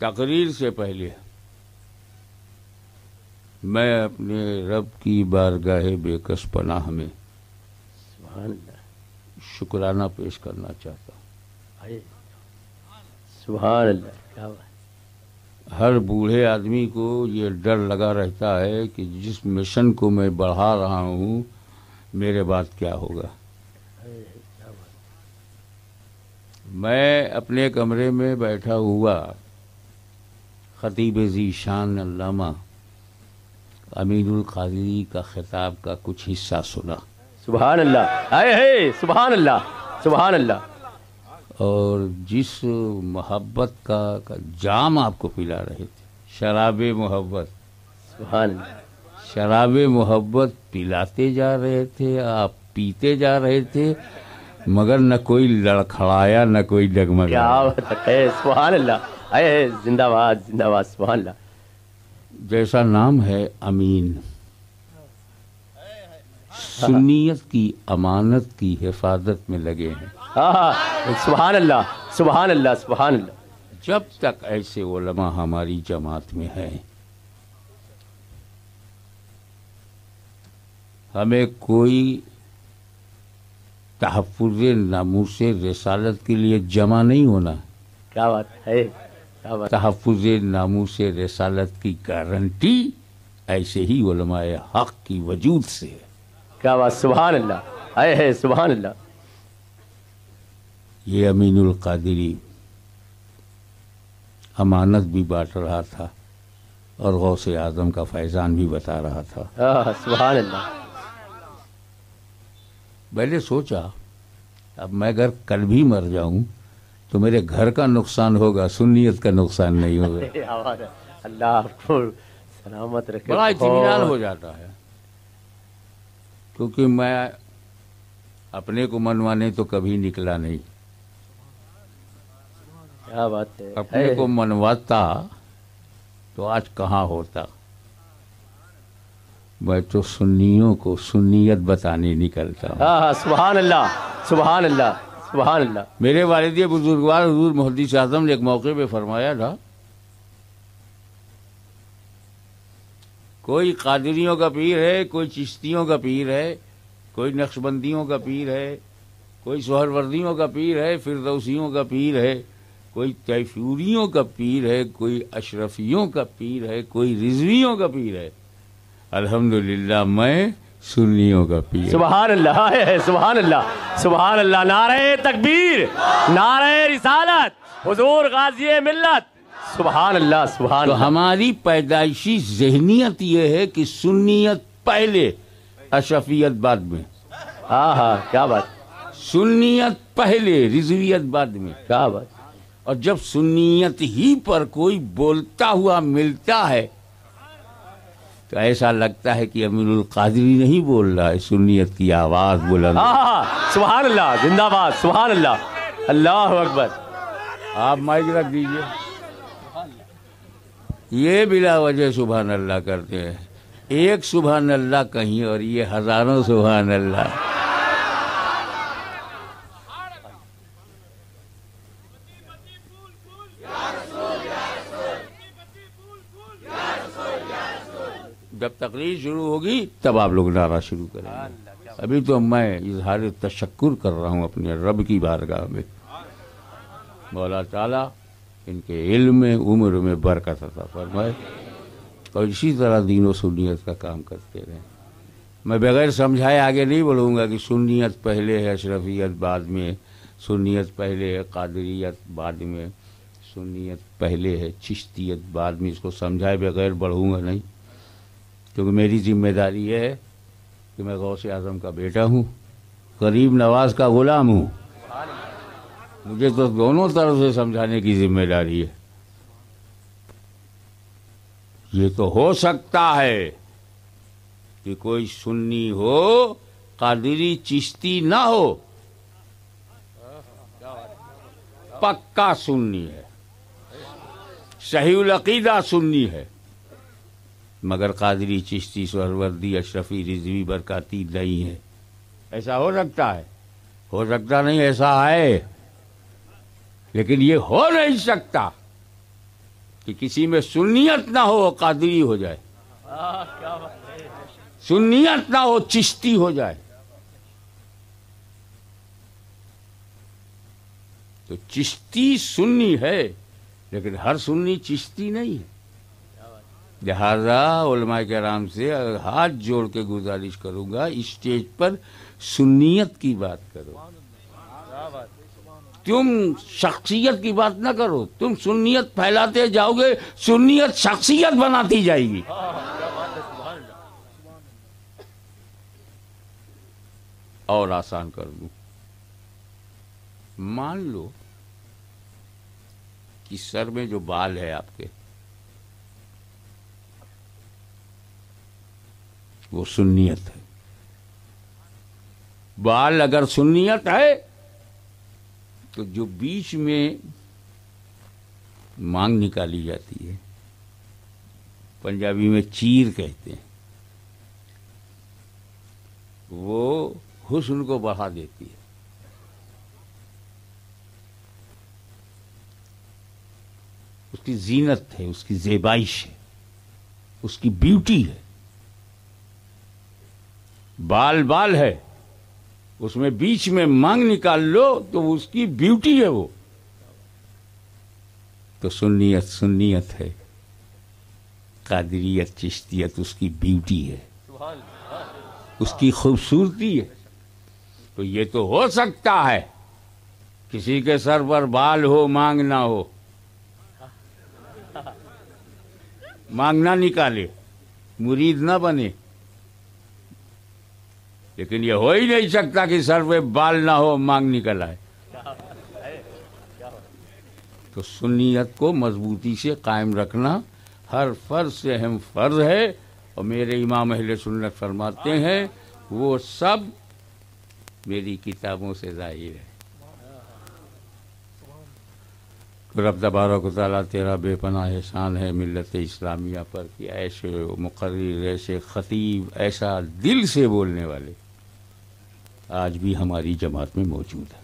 تقریر سے پہلے میں اپنے رب کی بارگاہ بے کس پناہ میں سبحان اللہ شکرانہ پیش کرنا چاہتا ہوں. سبحان اللہ. کیا بات. ہر بوڑھے آدمی کو یہ ڈر لگا رہتا ہے کہ جس مشن کو میں بڑھا رہا ہوں میرے بعد کیا ہوگا. میں اپنے کمرے میں بیٹھا ہوا خطیب ذی شان علامہ امین القادری کا خطاب کا کچھ حصہ سنا. سبحان اللہ. سبحان اللہ. سبحان اللہ. اور جس محبت کا جام آپ کو پلا رہے تھے، شراب محبت، سبحان اللہ. شراب محبت پلاتے جا رہے تھے، آپ پیتے جا رہے تھے، مگر نہ کوئی لڑکھڑایا نہ کوئی ڈگمگایا. کیا بات ہے. سبحان اللہ. زندہ باد زندہ باد. سبحان اللہ. جیسا نام ہے امین، سنیت کی امانت کی حفاظت میں لگے ہیں. سبحان اللہ. سبحان اللہ. سبحان اللہ. جب تک ایسے علماء ہماری جماعت میں ہیں ہمیں کوئی تحفظ ناموس رسالت کے لیے جمع نہیں ہونا. کیا بات ہے. کیا بات. تحفظ ناموس رسالت کی گارنٹی ایسے ہی علماء حق کی وجود سے ہے. کیا بات. سبحان اللہ. سبحان اللہ. یہ امین القادری امانت بھی بانٹ رہا تھا اور غوث اعظم کا فیضان بھی بتا رہا تھا. سبحان اللہ. میں نے سوچا اب میں اگر کل بھی مر جاؤں تو میرے گھر کا نقصان ہوگا، سنیت کا نقصان نہیں ہوگا. اللہ آپ کو سلامت رکھے. بڑا اطمینان ہو جاتا ہے، کیونکہ میں اپنے کو منوانے تو کبھی نکلا نہیں. کیا بات ہے. اپنے کو منواتا تو آج کہاں ہوتا. میں تو سنیوں کو سنیت بتانے نکلتا ہوں. سبحان اللہ. سبحان اللہ. سبحان اللہ. میرے والد بزرگوار حضور محدث اعظم نے ایک موقع پہ فرمایا تھا، کوئی قادریوں کا پیر ہے، کوئی چشتیوں کا پیر ہے، کوئی نقشبندیوں کا پیر ہے، کوئی سہروردیوں کا پیر ہے، فردوسیوں کا پیر ہے، کوئی تیفوریوں کا پیر ہے، کوئی اشرفیوں کا پیر ہے، کوئی رضویوں کا پیر ہے. الحمدللہ میں سنیوں کا پیر. سبحان اللہ. سبحان اللہ. سبحان اللہ. نعرہ تکبیر، نعرہ رسالت، حضور غازی ملت. سبحان اللہ. سبحان تو اللہ. ہماری پیدائشی ذہنیت یہ ہے کہ سنیت پہلے اشرفیت بعد میں. کیا بات. سنیت پہلے رضویت بعد میں. کیا بات. اور جب سنیت ہی پر کوئی بولتا ہوا ملتا ہے تو ایسا لگتا ہے کہ امین القادری نہیں بول رہا ہے، سنیت کی آواز بلند. سبحان اللہ. زندہ باد. سبحان اللہ. اللہ اکبر. آپ مائک رکھ دیجئے. یہ بلا وجہ سبحان اللہ کرتے ہیں، ایک سبحان اللہ کہیں اور یہ ہزاروں سبحان اللہ. جب تقریر شروع ہوگی تب آپ لوگ نعرہ شروع کریں گے. ابھی تو میں اظہار تشکر کر رہا ہوں اپنے رب کی بارگاہ میں. مولا تعالیٰ ان کے علم میں عمر میں برکت عطا فرمائے اور اسی طرح دین و سنیت کا کام کرتے رہیں. میں بغیر سمجھائے آگے نہیں بڑھوں گا کہ سنیت پہلے ہے، اشرفیت بعد میں، سنیت پہلے ہے، قادریت بعد میں، سنیت پہلے ہے، چشتیت بعد میں. اس کو سمجھائے بغیر بڑھوں گا نہیں، کیونکہ میری ذمہ داری یہ ہے کہ میں غوث اعظم کا بیٹا ہوں، غریب نواز کا غلام ہوں. مجھے تو دونوں طرف سے سمجھانے کی ذمہ داری ہے. یہ تو ہو سکتا ہے کہ کوئی سنی ہو، قادری چشتی نہ ہو، پکا سنی ہے، صحیح العقیدہ سنی ہے، مگر قادری چشتی سہروردی اشرفی رضوی برکاتی نہیں ہے. ایسا ہو سکتا ہے؟ ہو سکتا نہیں، ایسا ہے. لیکن یہ ہو نہیں سکتا کہ کسی میں سنیت نہ ہو قادری ہو جائے، کیا بات ہے. سنیت نہ ہو چشتی ہو جائے. تو چشتی سنی ہے لیکن ہر سنی چشتی نہیں ہے. لہذا علماء کرام سے ہاتھ جوڑ کے گزارش کروں گا اسٹیج پر سنیت کی بات کرو. تم شخصیت کی بات نہ کرو. تم سنیت پھیلاتے جاؤ گے، سنیت شخصیت بناتی جائے گی. اور آسان کر دوں، مان لو کہ سر میں جو بال ہے آپ کے وہ سنیت ہے. بال اگر سنیت ہے تو جو بیچ میں مانگ نکالی جاتی ہے، پنجابی میں چیر کہتے ہیں، وہ حسن کو بڑھا دیتی ہے. اس کی زینت ہے، اس کی زیبائش ہے، اس کی بیوٹی ہے. بال بال ہے، اس میں بیچ میں مانگ نکال لو تو اس کی بیوٹی ہے. وہ تو سنیت سنیت ہے، قادریت چشتیت اس کی بیوٹی ہے، اس کی خوبصورتی ہے. تو یہ تو ہو سکتا ہے کسی کے سر پر بال ہو مانگ نہ ہو، مانگ نہ نکالے، مرید نہ بنے، لیکن یہ ہو ہی نہیں سکتا کہ سر پہ بال نہ ہو مانگ نکل آئے. تو سنیت کو مضبوطی سے قائم رکھنا ہر فرض سے اہم فرض ہے. اور میرے امام اہل سنت فرماتے ہیں وہ سب میری کتابوں سے ظاہر ہے. رب تبارک و تعالیٰ تیرا بے پناہ احسان ہے ملت اسلامیہ پر کہ ایسے مقرر، ایسے خطیب، ایسا دل سے بولنے والے آج بھی ہماری جماعت میں موجود ہیں.